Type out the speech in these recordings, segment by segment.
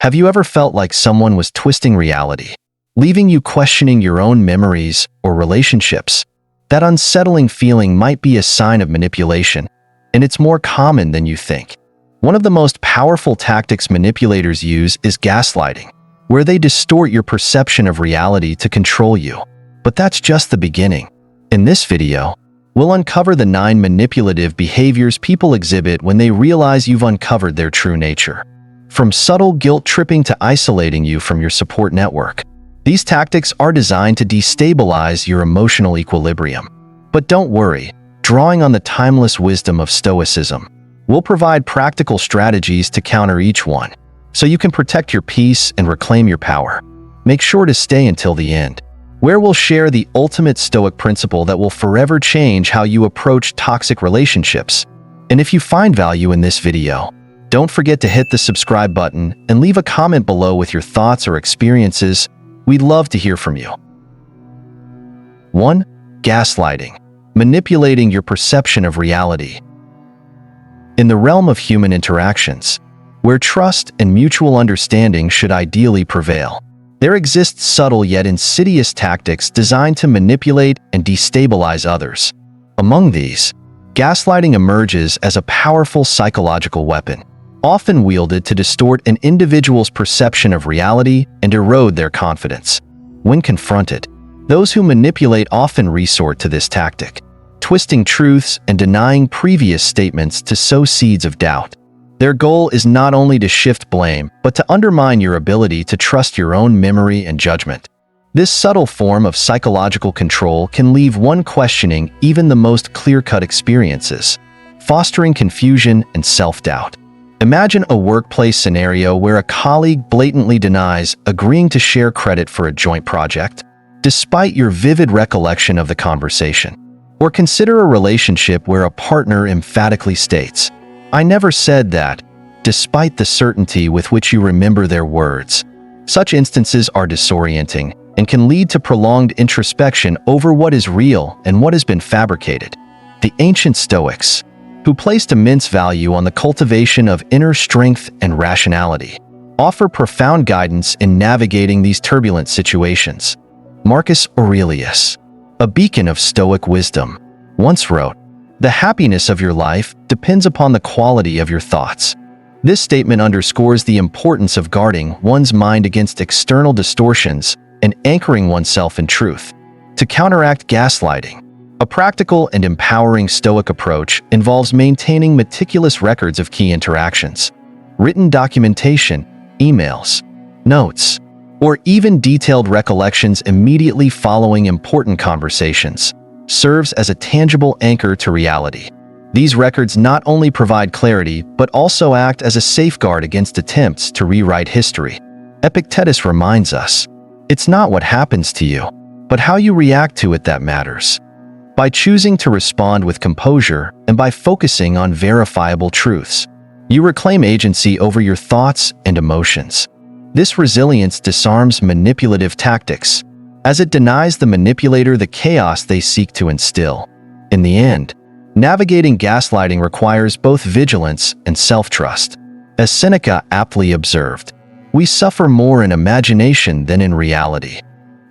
Have you ever felt like someone was twisting reality, leaving you questioning your own memories or relationships? That unsettling feeling might be a sign of manipulation, and it's more common than you think. One of the most powerful tactics manipulators use is gaslighting, where they distort your perception of reality to control you. But that's just the beginning. In this video, we'll uncover the 9 manipulative behaviors people exhibit when they realize you've uncovered their true nature. From subtle guilt-tripping to isolating you from your support network, these tactics are designed to destabilize your emotional equilibrium. But don't worry, drawing on the timeless wisdom of Stoicism, we'll provide practical strategies to counter each one, so you can protect your peace and reclaim your power. Make sure to stay until the end, where we'll share the ultimate Stoic principle that will forever change how you approach toxic relationships. And if you find value in this video, don't forget to hit the subscribe button and leave a comment below with your thoughts or experiences. We'd love to hear from you. 1. Gaslighting. Manipulating your perception of reality. In the realm of human interactions, where trust and mutual understanding should ideally prevail, there exist subtle yet insidious tactics designed to manipulate and destabilize others. Among these, gaslighting emerges as a powerful psychological weapon, often wielded to distort an individual's perception of reality and erode their confidence. When confronted, those who manipulate often resort to this tactic, twisting truths and denying previous statements to sow seeds of doubt. Their goal is not only to shift blame, but to undermine your ability to trust your own memory and judgment. This subtle form of psychological control can leave one questioning even the most clear-cut experiences, fostering confusion and self-doubt. Imagine a workplace scenario where a colleague blatantly denies agreeing to share credit for a joint project, despite your vivid recollection of the conversation. Or consider a relationship where a partner emphatically states, "I never said that," despite the certainty with which you remember their words. Such instances are disorienting and can lead to prolonged introspection over what is real and what has been fabricated. The ancient Stoics, who placed immense value on the cultivation of inner strength and rationality, offer profound guidance in navigating these turbulent situations. Marcus Aurelius, a beacon of Stoic wisdom, once wrote, "The happiness of your life depends upon the quality of your thoughts." This statement underscores the importance of guarding one's mind against external distortions and anchoring oneself in truth. To counteract gaslighting, a practical and empowering Stoic approach involves maintaining meticulous records of key interactions. Written documentation, emails, notes, or even detailed recollections immediately following important conversations serves as a tangible anchor to reality. These records not only provide clarity, but also act as a safeguard against attempts to rewrite history. Epictetus reminds us, "It's not what happens to you, but how you react to it that matters." By choosing to respond with composure and by focusing on verifiable truths, you reclaim agency over your thoughts and emotions. This resilience disarms manipulative tactics, as it denies the manipulator the chaos they seek to instill. In the end, navigating gaslighting requires both vigilance and self-trust. As Seneca aptly observed, "We suffer more in imagination than in reality."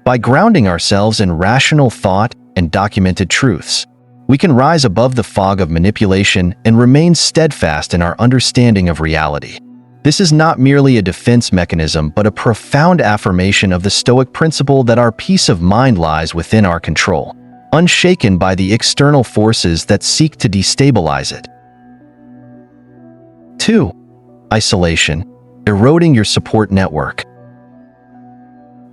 By grounding ourselves in rational thought and documented truths, we can rise above the fog of manipulation and remain steadfast in our understanding of reality. This is not merely a defense mechanism, but a profound affirmation of the Stoic principle that our peace of mind lies within our control, unshaken by the external forces that seek to destabilize it. 2. Isolation. Eroding your support network.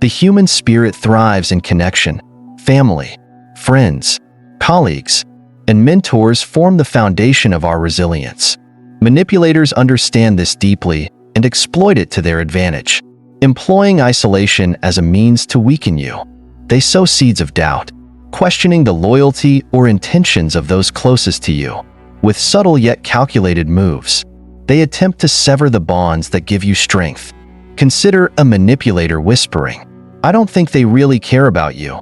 The human spirit thrives in connection. Family, friends, colleagues, and mentors form the foundation of our resilience. Manipulators understand this deeply and exploit it to their advantage, employing isolation as a means to weaken you. They sow seeds of doubt, questioning the loyalty or intentions of those closest to you. With subtle yet calculated moves, they attempt to sever the bonds that give you strength. Consider a manipulator whispering, "I don't think they really care about you,"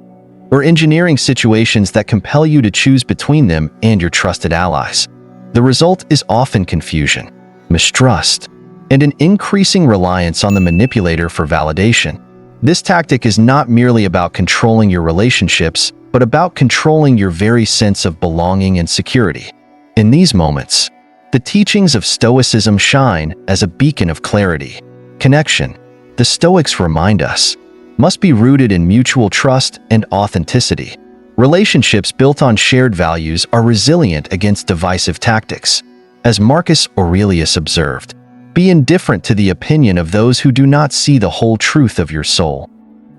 or engineering situations that compel you to choose between them and your trusted allies. The result is often confusion, mistrust, and an increasing reliance on the manipulator for validation. This tactic is not merely about controlling your relationships, but about controlling your very sense of belonging and security. In these moments, the teachings of Stoicism shine as a beacon of clarity. Connection, the Stoics remind us, must be rooted in mutual trust and authenticity. Relationships built on shared values are resilient against divisive tactics. As Marcus Aurelius observed, be indifferent to the opinion of those who do not see the whole truth of your soul.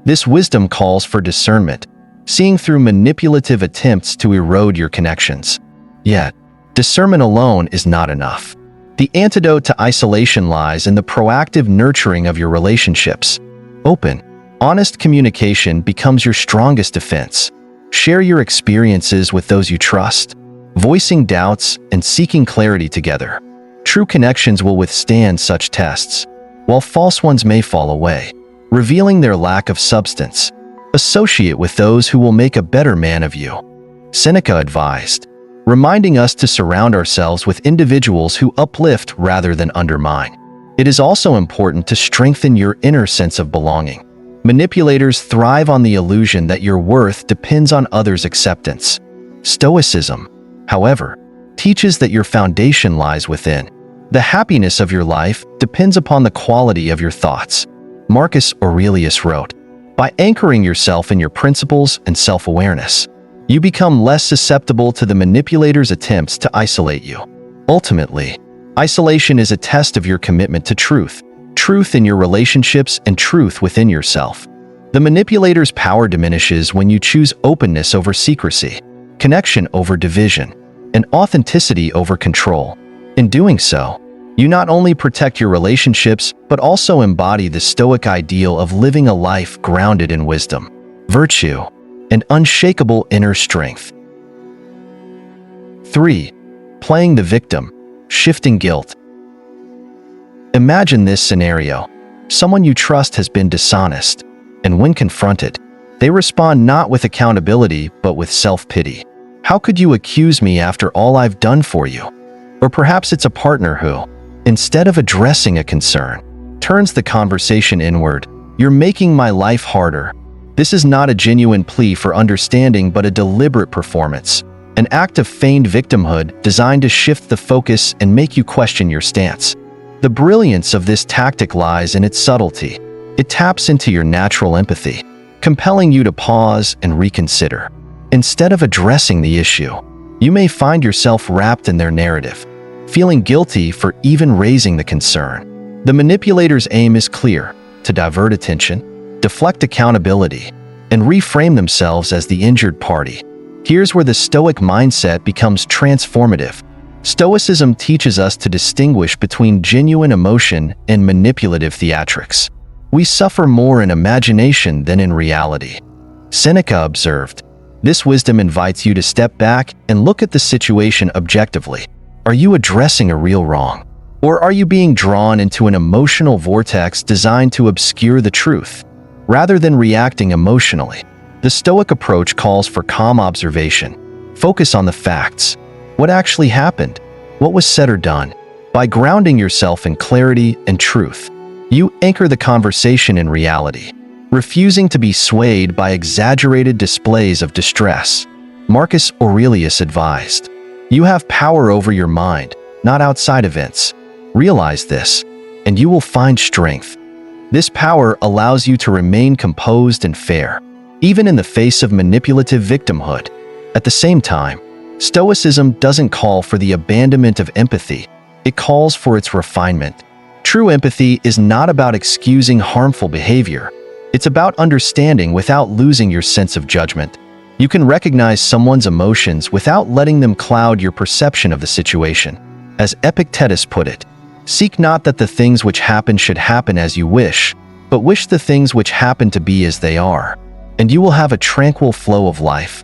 This wisdom calls for discernment, seeing through manipulative attempts to erode your connections. Yet, discernment alone is not enough. The antidote to isolation lies in the proactive nurturing of your relationships. Open, honest communication becomes your strongest defense. Share your experiences with those you trust, voicing doubts and seeking clarity together. True connections will withstand such tests, while false ones may fall away, revealing their lack of substance. Associate with those who will make a better man of you. Seneca advised, reminding us to surround ourselves with individuals who uplift rather than undermine. It is also important to strengthen your inner sense of belonging. Manipulators thrive on the illusion that your worth depends on others' acceptance. Stoicism, however, teaches that your foundation lies within. The happiness of your life depends upon the quality of your thoughts. Marcus Aurelius wrote, by anchoring yourself in your principles and self-awareness, you become less susceptible to the manipulator's attempts to isolate you. Ultimately, isolation is a test of your commitment to truth in your relationships and truth within yourself. The manipulator's power diminishes when you choose openness over secrecy, connection over division, and authenticity over control. In doing so, you not only protect your relationships, but also embody the Stoic ideal of living a life grounded in wisdom, virtue, and unshakable inner strength. 3. Playing the victim, shifting guilt. Imagine this scenario. Someone you trust has been dishonest, and when confronted, they respond not with accountability but with self-pity. How could you accuse me after all I've done for you? Or perhaps it's a partner who, instead of addressing a concern, turns the conversation inward. You're making my life harder. This is not a genuine plea for understanding but a deliberate performance, an act of feigned victimhood designed to shift the focus and make you question your stance. The brilliance of this tactic lies in its subtlety. It taps into your natural empathy, compelling you to pause and reconsider. Instead of addressing the issue, you may find yourself wrapped in their narrative, feeling guilty for even raising the concern. The manipulator's aim is clear: to divert attention, deflect accountability, and reframe themselves as the injured party. Here's where the Stoic mindset becomes transformative. Stoicism teaches us to distinguish between genuine emotion and manipulative theatrics. We suffer more in imagination than in reality. Seneca observed, this wisdom invites you to step back and look at the situation objectively. Are you addressing a real wrong? Or are you being drawn into an emotional vortex designed to obscure the truth? Rather than reacting emotionally, the Stoic approach calls for calm observation. Focus on the facts. What actually happened? What was said or done? By grounding yourself in clarity and truth, you anchor the conversation in reality, refusing to be swayed by exaggerated displays of distress. Marcus Aurelius advised, you have power over your mind, not outside events. Realize this, and you will find strength. This power allows you to remain composed and fair, even in the face of manipulative victimhood. At the same time, Stoicism doesn't call for the abandonment of empathy, it calls for its refinement. True empathy is not about excusing harmful behavior, it's about understanding without losing your sense of judgment. You can recognize someone's emotions without letting them cloud your perception of the situation. As Epictetus put it, seek not that the things which happen should happen as you wish, but wish the things which happen to be as they are, and you will have a tranquil flow of life.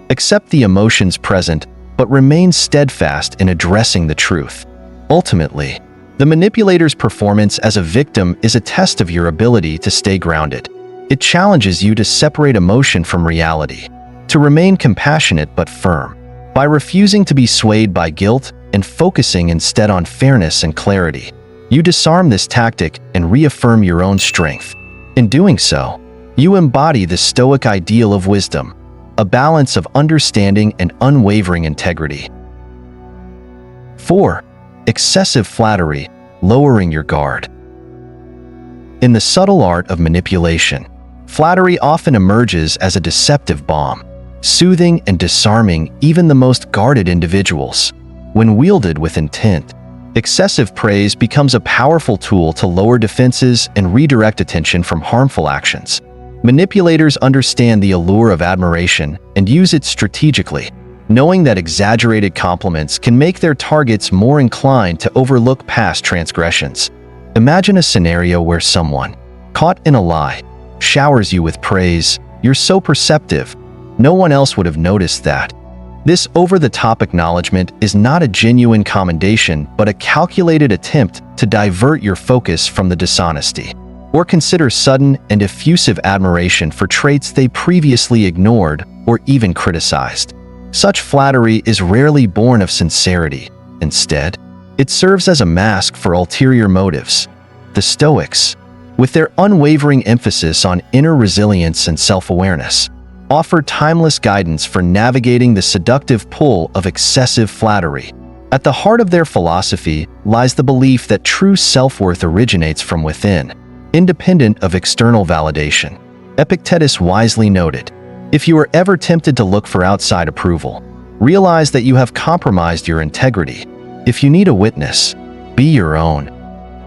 Accept the emotions present, but remain steadfast in addressing the truth. Ultimately, the manipulator's performance as a victim is a test of your ability to stay grounded. It challenges you to separate emotion from reality, to remain compassionate but firm, by refusing to be swayed by guilt and focusing instead on fairness and clarity. You disarm this tactic and reaffirm your own strength. In doing so, you embody the Stoic ideal of wisdom, a balance of understanding and unwavering integrity. 4. Excessive flattery, lowering your guard. In the subtle art of manipulation, flattery often emerges as a deceptive balm, soothing and disarming even the most guarded individuals. When wielded with intent, excessive praise becomes a powerful tool to lower defenses and redirect attention from harmful actions. Manipulators understand the allure of admiration and use it strategically, knowing that exaggerated compliments can make their targets more inclined to overlook past transgressions. Imagine a scenario where someone, caught in a lie, showers you with praise. You're so perceptive, no one else would have noticed that. This over-the-top acknowledgement is not a genuine commendation, but a calculated attempt to divert your focus from the dishonesty. Or consider sudden and effusive admiration for traits they previously ignored or even criticized. Such flattery is rarely born of sincerity. Instead, it serves as a mask for ulterior motives. The Stoics, with their unwavering emphasis on inner resilience and self-awareness, offer timeless guidance for navigating the seductive pull of excessive flattery. At the heart of their philosophy lies the belief that true self-worth originates from within, independent of external validation. Epictetus wisely noted, "If you are ever tempted to look for outside approval, realize that you have compromised your integrity. If you need a witness, be your own."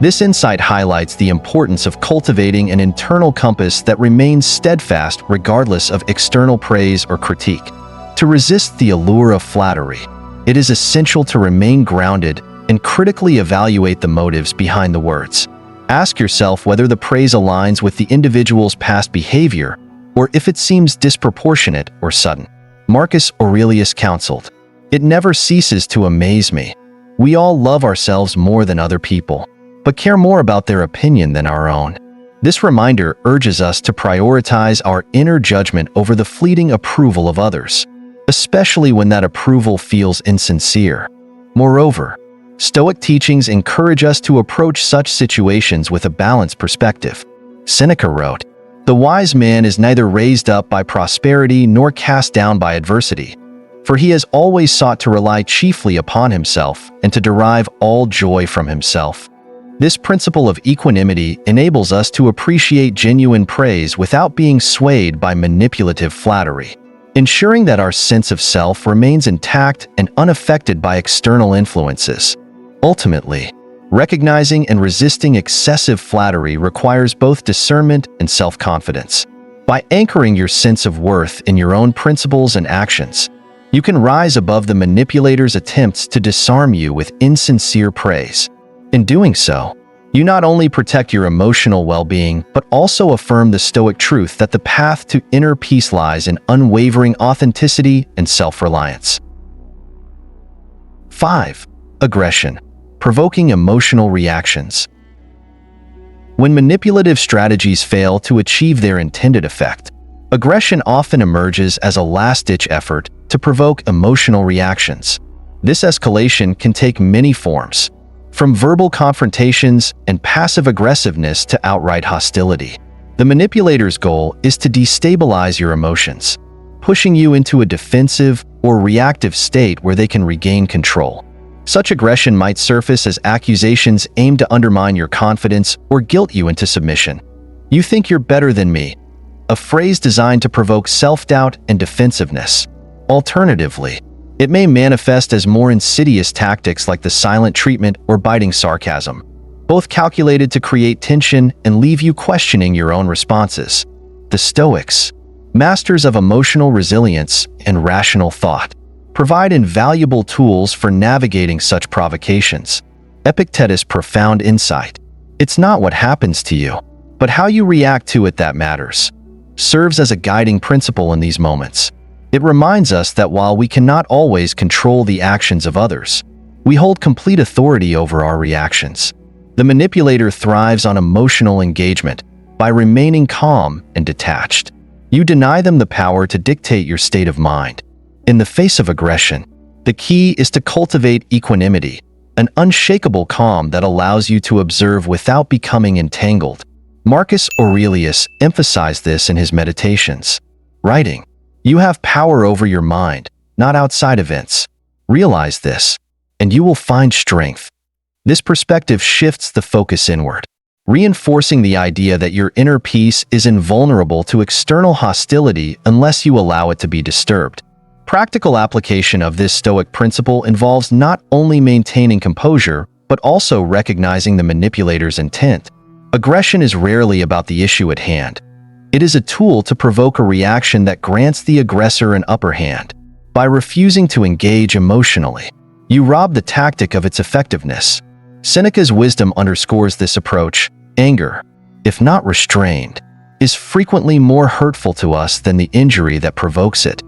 This insight highlights the importance of cultivating an internal compass that remains steadfast regardless of external praise or critique. To resist the allure of flattery, it is essential to remain grounded and critically evaluate the motives behind the words. Ask yourself whether the praise aligns with the individual's past behavior or if it seems disproportionate or sudden. Marcus Aurelius counseled, "It never ceases to amaze me. We all love ourselves more than other people, but care more about their opinion than our own." This reminder urges us to prioritize our inner judgment over the fleeting approval of others, especially when that approval feels insincere. Moreover, Stoic teachings encourage us to approach such situations with a balanced perspective. Seneca wrote, "The wise man is neither raised up by prosperity nor cast down by adversity, for he has always sought to rely chiefly upon himself and to derive all joy from himself." This principle of equanimity enables us to appreciate genuine praise without being swayed by manipulative flattery, ensuring that our sense of self remains intact and unaffected by external influences. Ultimately, recognizing and resisting excessive flattery requires both discernment and self-confidence. By anchoring your sense of worth in your own principles and actions, you can rise above the manipulator's attempts to disarm you with insincere praise. In doing so, you not only protect your emotional well-being, but also affirm the Stoic truth that the path to inner peace lies in unwavering authenticity and self-reliance. 5. Aggression, provoking emotional reactions. When manipulative strategies fail to achieve their intended effect, aggression often emerges as a last-ditch effort to provoke emotional reactions. This escalation can take many forms, from verbal confrontations and passive aggressiveness to outright hostility. The manipulator's goal is to destabilize your emotions, pushing you into a defensive or reactive state where they can regain control. Such aggression might surface as accusations aimed to undermine your confidence or guilt you into submission. "You think you're better than me," a phrase designed to provoke self-doubt and defensiveness. Alternatively, it may manifest as more insidious tactics like the silent treatment or biting sarcasm, both calculated to create tension and leave you questioning your own responses. The Stoics, masters of emotional resilience and rational thought, provide invaluable tools for navigating such provocations. Epictetus' profound insight, "It's not what happens to you, but how you react to it that matters," serves as a guiding principle in these moments. It reminds us that while we cannot always control the actions of others, we hold complete authority over our reactions. The manipulator thrives on emotional engagement by remaining calm and detached. You deny them the power to dictate your state of mind. In the face of aggression, the key is to cultivate equanimity, an unshakable calm that allows you to observe without becoming entangled. Marcus Aurelius emphasized this in his Meditations, writing, "You have power over your mind, not outside events. Realize this, and you will find strength." This perspective shifts the focus inward, reinforcing the idea that your inner peace is invulnerable to external hostility unless you allow it to be disturbed. Practical application of this Stoic principle involves not only maintaining composure, but also recognizing the manipulator's intent. Aggression is rarely about the issue at hand. It is a tool to provoke a reaction that grants the aggressor an upper hand. By refusing to engage emotionally, you rob the tactic of its effectiveness. Seneca's wisdom underscores this approach. Anger, if not restrained, is frequently more hurtful to us than the injury that provokes it.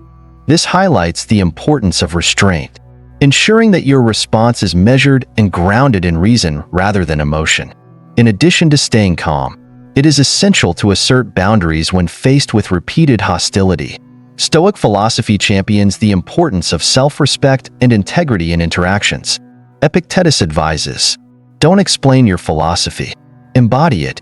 This highlights the importance of restraint, ensuring that your response is measured and grounded in reason rather than emotion. In addition to staying calm, it is essential to assert boundaries when faced with repeated hostility. Stoic philosophy champions the importance of self-respect and integrity in interactions. Epictetus advises, "Don't explain your philosophy. Embody it."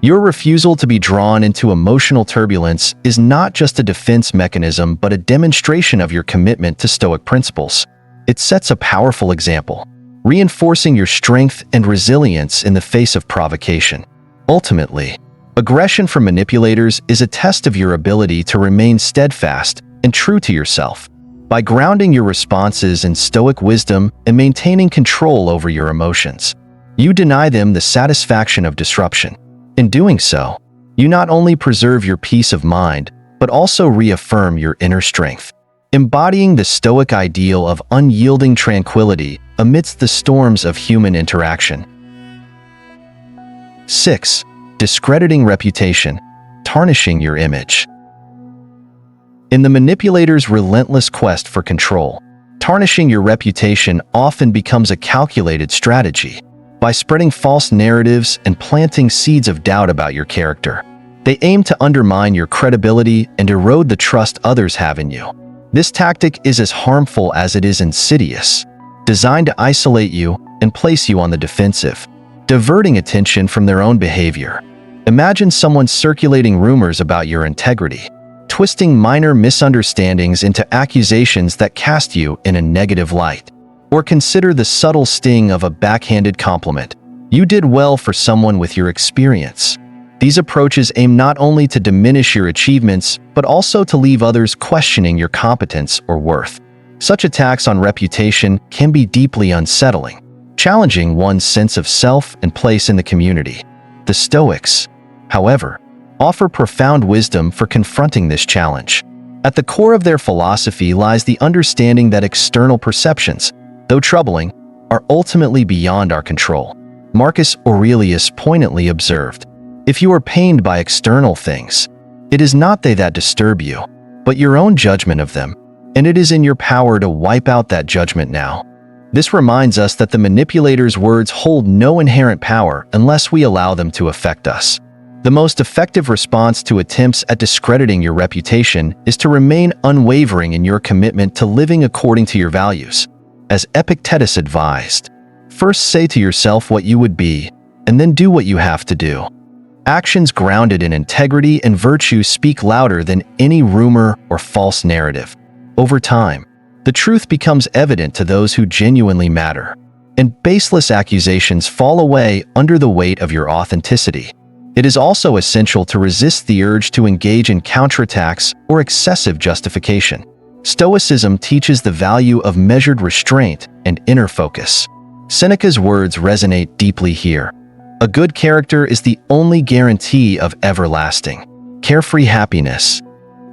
Your refusal to be drawn into emotional turbulence is not just a defense mechanism but a demonstration of your commitment to Stoic principles. It sets a powerful example, reinforcing your strength and resilience in the face of provocation. Ultimately, aggression from manipulators is a test of your ability to remain steadfast and true to yourself. By grounding your responses in Stoic wisdom and maintaining control over your emotions, you deny them the satisfaction of disruption. In doing so, you not only preserve your peace of mind, but also reaffirm your inner strength, embodying the Stoic ideal of unyielding tranquility amidst the storms of human interaction. 6. Discrediting reputation, tarnishing your image. In the manipulator's relentless quest for control, tarnishing your reputation often becomes a calculated strategy. By spreading false narratives and planting seeds of doubt about your character, they aim to undermine your credibility and erode the trust others have in you. This tactic is as harmful as it is insidious, designed to isolate you and place you on the defensive, diverting attention from their own behavior. Imagine someone circulating rumors about your integrity, twisting minor misunderstandings into accusations that cast you in a negative light. Or consider the subtle sting of a backhanded compliment. You did well for someone with your experience. These approaches aim not only to diminish your achievements, but also to leave others questioning your competence or worth. Such attacks on reputation can be deeply unsettling, challenging one's sense of self and place in the community. The Stoics, however, offer profound wisdom for confronting this challenge. At the core of their philosophy lies the understanding that external perceptions, though troubling, are ultimately beyond our control. Marcus Aurelius poignantly observed, "If you are pained by external things, it is not they that disturb you, but your own judgment of them, and it is in your power to wipe out that judgment now." This reminds us that the manipulator's words hold no inherent power unless we allow them to affect us. The most effective response to attempts at discrediting your reputation is to remain unwavering in your commitment to living according to your values. As Epictetus advised, first say to yourself what you would be, and then do what you have to do. Actions grounded in integrity and virtue speak louder than any rumor or false narrative. Over time, the truth becomes evident to those who genuinely matter, and baseless accusations fall away under the weight of your authenticity. It is also essential to resist the urge to engage in counterattacks or excessive justification. Stoicism teaches the value of measured restraint and inner focus. Seneca's words resonate deeply here. A good character is the only guarantee of everlasting, carefree happiness.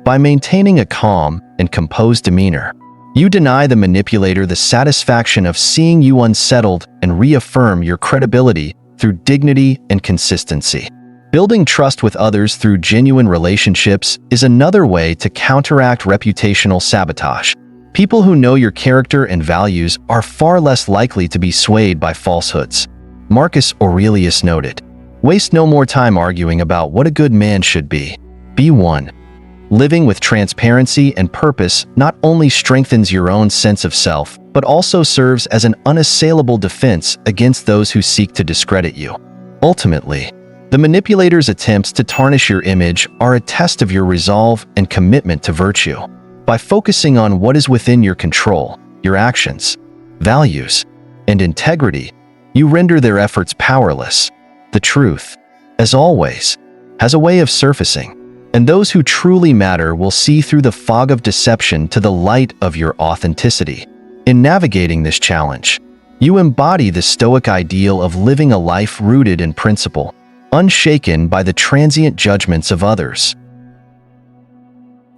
By maintaining a calm and composed demeanor, you deny the manipulator the satisfaction of seeing you unsettled and reaffirm your credibility through dignity and consistency. Building trust with others through genuine relationships is another way to counteract reputational sabotage. People who know your character and values are far less likely to be swayed by falsehoods. Marcus Aurelius noted, "Waste no more time arguing about what a good man should be. Be one." Living with transparency and purpose not only strengthens your own sense of self, but also serves as an unassailable defense against those who seek to discredit you. Ultimately, the manipulator's attempts to tarnish your image are a test of your resolve and commitment to virtue. By focusing on what is within your control, your actions, values, and integrity, you render their efforts powerless. The truth, as always, has a way of surfacing, and those who truly matter will see through the fog of deception to the light of your authenticity. In navigating this challenge, you embody the Stoic ideal of living a life rooted in principle, unshaken by the transient judgments of others.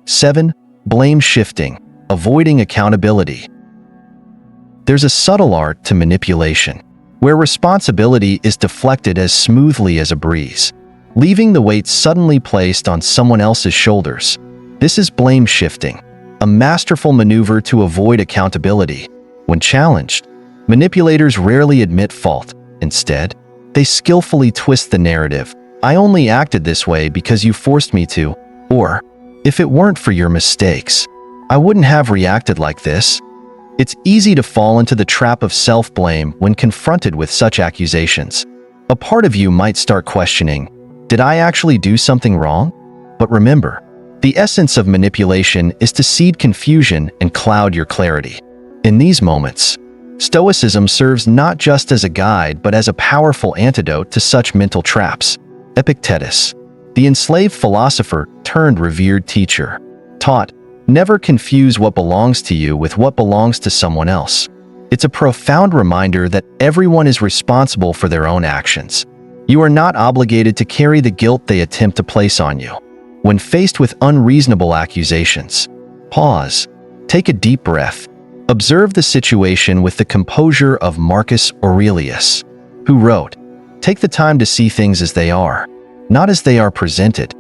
7. Blame shifting, avoiding accountability. There's a subtle art to manipulation, where responsibility is deflected as smoothly as a breeze, leaving the weight suddenly placed on someone else's shoulders. This is blame shifting, a masterful maneuver to avoid accountability. When challenged, manipulators rarely admit fault. Instead, they skillfully twist the narrative. I only acted this way because you forced me to, or, if it weren't for your mistakes, I wouldn't have reacted like this. It's easy to fall into the trap of self-blame when confronted with such accusations. A part of you might start questioning, did I actually do something wrong? But remember, the essence of manipulation is to seed confusion and cloud your clarity. In these moments, Stoicism serves not just as a guide but as a powerful antidote to such mental traps. Epictetus, the enslaved philosopher turned revered teacher, taught, never confuse what belongs to you with what belongs to someone else. It's a profound reminder that everyone is responsible for their own actions. You are not obligated to carry the guilt they attempt to place on you. When faced with unreasonable accusations, pause, take a deep breath. Observe the situation with the composure of Marcus Aurelius, who wrote, "Take the time to see things as they are, not as they are presented."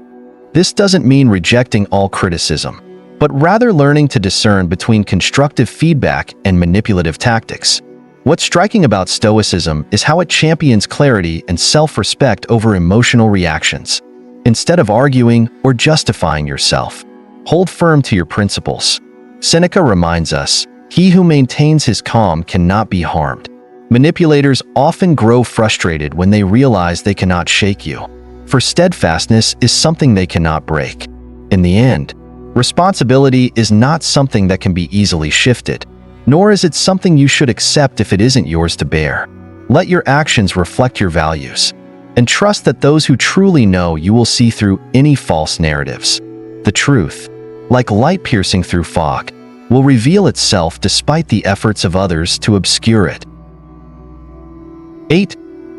This doesn't mean rejecting all criticism, but rather learning to discern between constructive feedback and manipulative tactics. What's striking about Stoicism is how it champions clarity and self-respect over emotional reactions. Instead of arguing or justifying yourself, hold firm to your principles. Seneca reminds us, "He who maintains his calm cannot be harmed." Manipulators often grow frustrated when they realize they cannot shake you, for steadfastness is something they cannot break. In the end, responsibility is not something that can be easily shifted, nor is it something you should accept if it isn't yours to bear. Let your actions reflect your values, and trust that those who truly know you will see through any false narratives. The truth, like light piercing through fog, will reveal itself despite the efforts of others to obscure it. 8.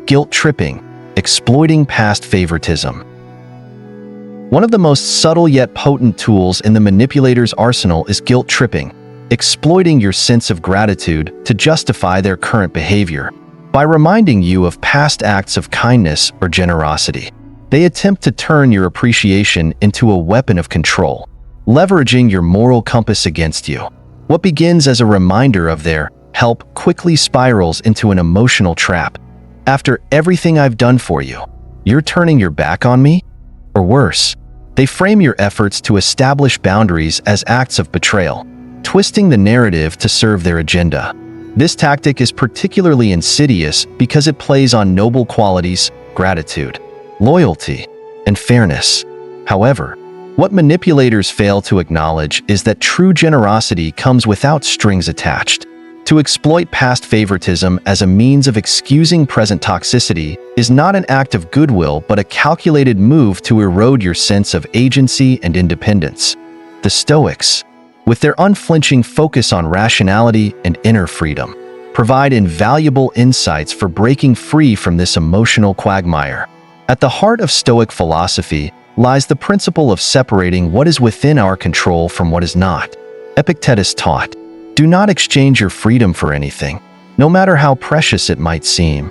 Guilt tripping, exploiting past favoritism. One of the most subtle yet potent tools in the manipulator's arsenal is guilt tripping, exploiting your sense of gratitude to justify their current behavior. By reminding you of past acts of kindness or generosity, they attempt to turn your appreciation into a weapon of control, leveraging your moral compass against you. What begins as a reminder of their help quickly spirals into an emotional trap. After everything I've done for you, you're turning your back on me? Or worse, they frame your efforts to establish boundaries as acts of betrayal, twisting the narrative to serve their agenda. This tactic is particularly insidious because it plays on noble qualities, gratitude, loyalty, and fairness. However, what manipulators fail to acknowledge is that true generosity comes without strings attached. To exploit past favoritism as a means of excusing present toxicity is not an act of goodwill but a calculated move to erode your sense of agency and independence. The Stoics, with their unflinching focus on rationality and inner freedom, provide invaluable insights for breaking free from this emotional quagmire. At the heart of Stoic philosophy lies the principle of separating what is within our control from what is not. Epictetus taught, "Do not exchange your freedom for anything, no matter how precious it might seem."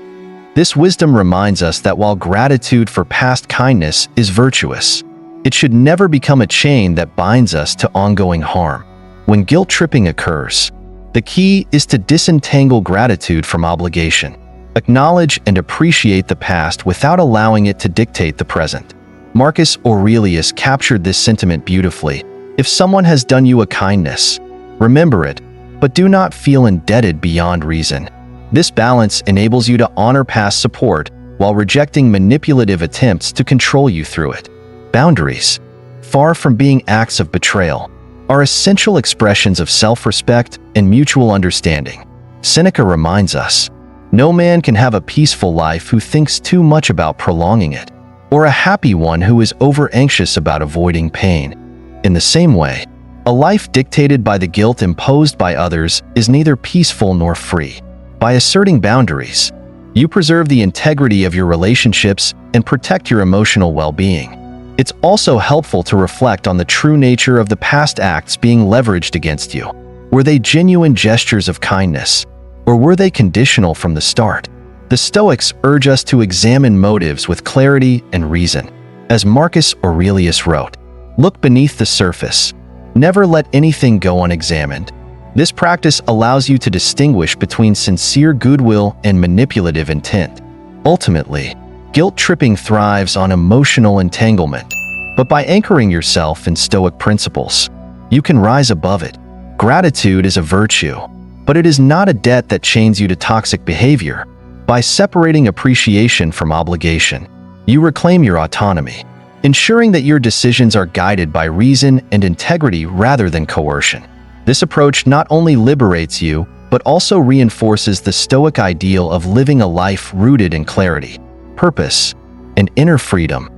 This wisdom reminds us that while gratitude for past kindness is virtuous, it should never become a chain that binds us to ongoing harm. When guilt tripping occurs, the key is to disentangle gratitude from obligation. Acknowledge and appreciate the past without allowing it to dictate the present. Marcus Aurelius captured this sentiment beautifully. If someone has done you a kindness, remember it, but do not feel indebted beyond reason. This balance enables you to honor past support while rejecting manipulative attempts to control you through it. Boundaries, far from being acts of betrayal, are essential expressions of self-respect and mutual understanding. Seneca reminds us, no man can have a peaceful life who thinks too much about prolonging it, or a happy one who is over-anxious about avoiding pain. In the same way, a life dictated by the guilt imposed by others is neither peaceful nor free. By asserting boundaries, you preserve the integrity of your relationships and protect your emotional well-being. It's also helpful to reflect on the true nature of the past acts being leveraged against you. Were they genuine gestures of kindness, or were they conditional from the start? The Stoics urge us to examine motives with clarity and reason. As Marcus Aurelius wrote, "Look beneath the surface. Never let anything go unexamined." This practice allows you to distinguish between sincere goodwill and manipulative intent. Ultimately, guilt-tripping thrives on emotional entanglement, but by anchoring yourself in Stoic principles, you can rise above it. Gratitude is a virtue, but it is not a debt that chains you to toxic behavior. By separating appreciation from obligation, you reclaim your autonomy, ensuring that your decisions are guided by reason and integrity rather than coercion. This approach not only liberates you, but also reinforces the Stoic ideal of living a life rooted in clarity, purpose, and inner freedom.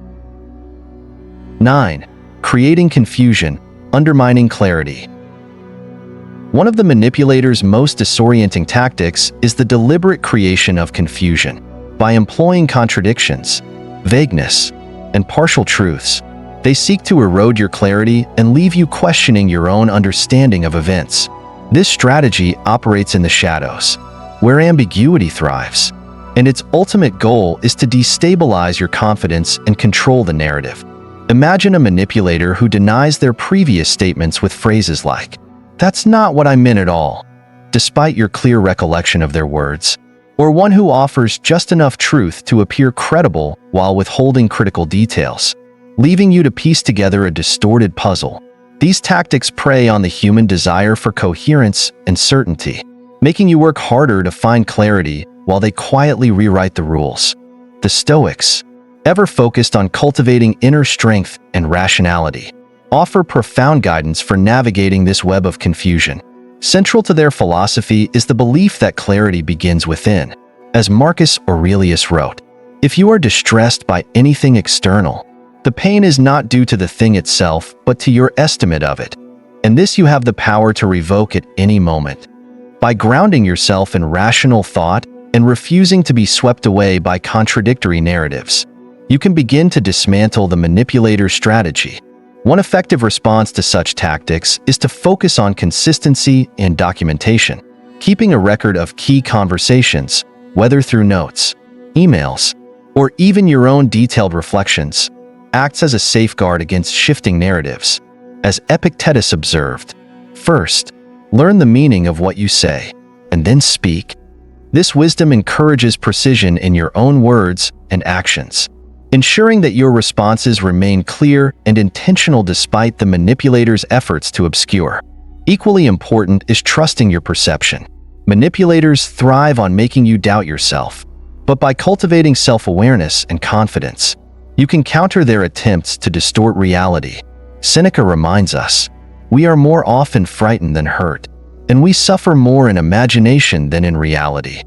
9. Creating confusion, undermining clarity. One of the manipulator's most disorienting tactics is the deliberate creation of confusion. By employing contradictions, vagueness, and partial truths, they seek to erode your clarity and leave you questioning your own understanding of events. This strategy operates in the shadows, where ambiguity thrives, and its ultimate goal is to destabilize your confidence and control the narrative. Imagine a manipulator who denies their previous statements with phrases like, "That's not what I meant at all," despite your clear recollection of their words, or one who offers just enough truth to appear credible while withholding critical details, leaving you to piece together a distorted puzzle. These tactics prey on the human desire for coherence and certainty, making you work harder to find clarity while they quietly rewrite the rules. The Stoics, ever focused on cultivating inner strength and rationality, offer profound guidance for navigating this web of confusion. Central to their philosophy is the belief that clarity begins within. As Marcus Aurelius wrote, "If you are distressed by anything external, the pain is not due to the thing itself, but to your estimate of it, and this you have the power to revoke at any moment." By grounding yourself in rational thought and refusing to be swept away by contradictory narratives, you can begin to dismantle the manipulator's strategy. One effective response to such tactics is to focus on consistency and documentation. Keeping a record of key conversations, whether through notes, emails, or even your own detailed reflections, acts as a safeguard against shifting narratives. As Epictetus observed, "First, learn the meaning of what you say, and then speak." This wisdom encourages precision in your own words and actions, ensuring that your responses remain clear and intentional despite the manipulator's efforts to obscure. Equally important is trusting your perception. Manipulators thrive on making you doubt yourself, but by cultivating self-awareness and confidence, you can counter their attempts to distort reality. Seneca reminds us, "We are more often frightened than hurt, and we suffer more in imagination than in reality."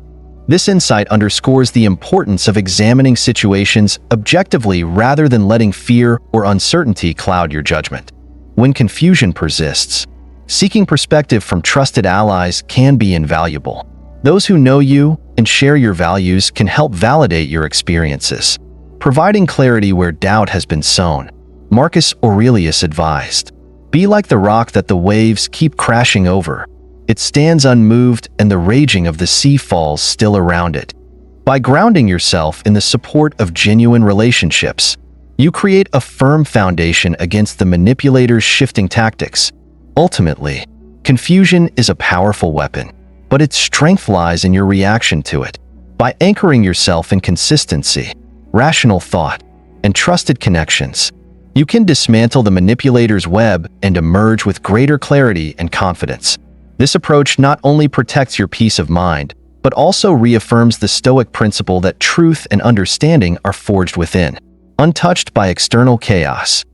This insight underscores the importance of examining situations objectively rather than letting fear or uncertainty cloud your judgment. When confusion persists, seeking perspective from trusted allies can be invaluable. Those who know you and share your values can help validate your experiences, providing clarity where doubt has been sown. Marcus Aurelius advised, "Be like the rock that the waves keep crashing over. It stands unmoved and the raging of the sea falls still around it." By grounding yourself in the support of genuine relationships, you create a firm foundation against the manipulator's shifting tactics. Ultimately, confusion is a powerful weapon, but its strength lies in your reaction to it. By anchoring yourself in consistency, rational thought, and trusted connections. You can dismantle the manipulator's web and emerge with greater clarity and confidence. This approach not only protects your peace of mind, but also reaffirms the Stoic principle that truth and understanding are forged within, untouched by external chaos.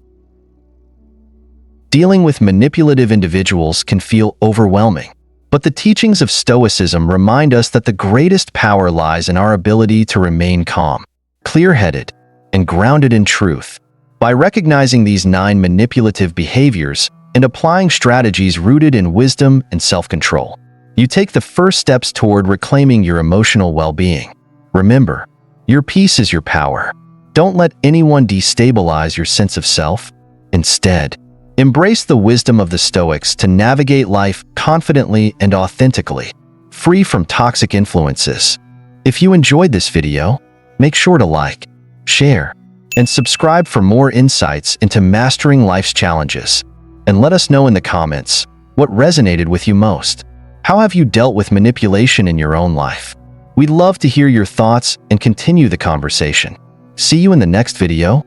Dealing with manipulative individuals can feel overwhelming, but the teachings of Stoicism remind us that the greatest power lies in our ability to remain calm, clear-headed, and grounded in truth. By recognizing these 9 manipulative behaviors and applying strategies rooted in wisdom and self-control, you take the first steps toward reclaiming your emotional well-being. Remember, your peace is your power. Don't let anyone destabilize your sense of self. Instead, embrace the wisdom of the Stoics to navigate life confidently and authentically, free from toxic influences. If you enjoyed this video, make sure to like, share, and subscribe for more insights into mastering life's challenges. And let us know in the comments what resonated with you most. How have you dealt with manipulation in your own life? We'd love to hear your thoughts and continue the conversation. See you in the next video.